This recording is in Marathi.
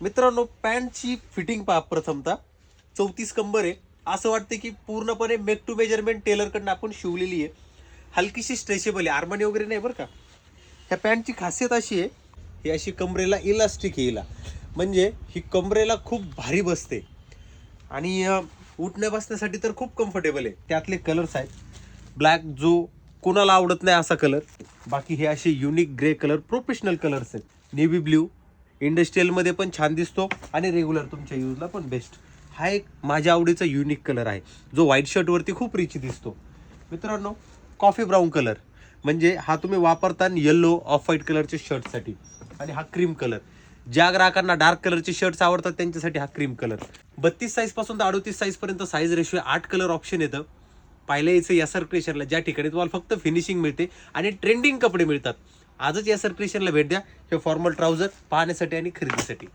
मित्रांनो, पॅन्टची फिटिंग पहा. प्रथमतः 34 कंबर आहे. असं वाटतं की पूर्णपणे मेक टू मेजरमेंट टेलरकडनं आपण शिवलेली आहे. हलकीशी स्ट्रेचेबल आहे, आर्मानी वगैरे नाही बरं का. ह्या पॅन्टची खासियत अशी आहे, ही अशी कमरेला इलास्टिक येईल, म्हणजे ही कमरेला खूप भारी बसते आणि उठण्या बसण्यासाठी तर खूप कम्फर्टेबल आहे. त्यातले कलर्स आहेत ब्लॅक, जो कोणाला आवडत नाही असा कलर. बाकी हे असे unique grey colour, professional colours आहेत. नेव्ही ब्ल्यू इंडस्ट्रियलमध्ये पण छान दिसतो आणि रेग्युलर तुमच्या यूजला पण बेस्ट. हा एक माझ्या आवडीचा युनिक कलर आहे, जो व्हाईट शर्टवरती खूप रिच दिसतो. मित्रांनो, कॉफी ब्राऊन कलर, म्हणजे हा तुम्ही वापरता येल्लो ऑफ व्हाईट कलरच्या शर्टसाठी. आणि हा क्रीम कलर, ज्या ग्राहकांना डार्क कलरचे शर्ट्स आवडतात त्यांच्यासाठी हा क्रीम कलर. 32 साईज पासून तर 38 साईज पर्यंत साईज रेशो 8 कलर ऑप्शन येतं. पाहिलं यायचं या सर्क्युलेशनला, ज्या ठिकाणी तुम्हाला फक्त फिनिशिंग मिळते आणि ट्रेंडिंग कपडे मिळतात. आजच या सर्क्युलेशनला भेट द्या हे फॉर्मल ट्राउझर पाहण्यासाठी आणि खरेदीसाठी.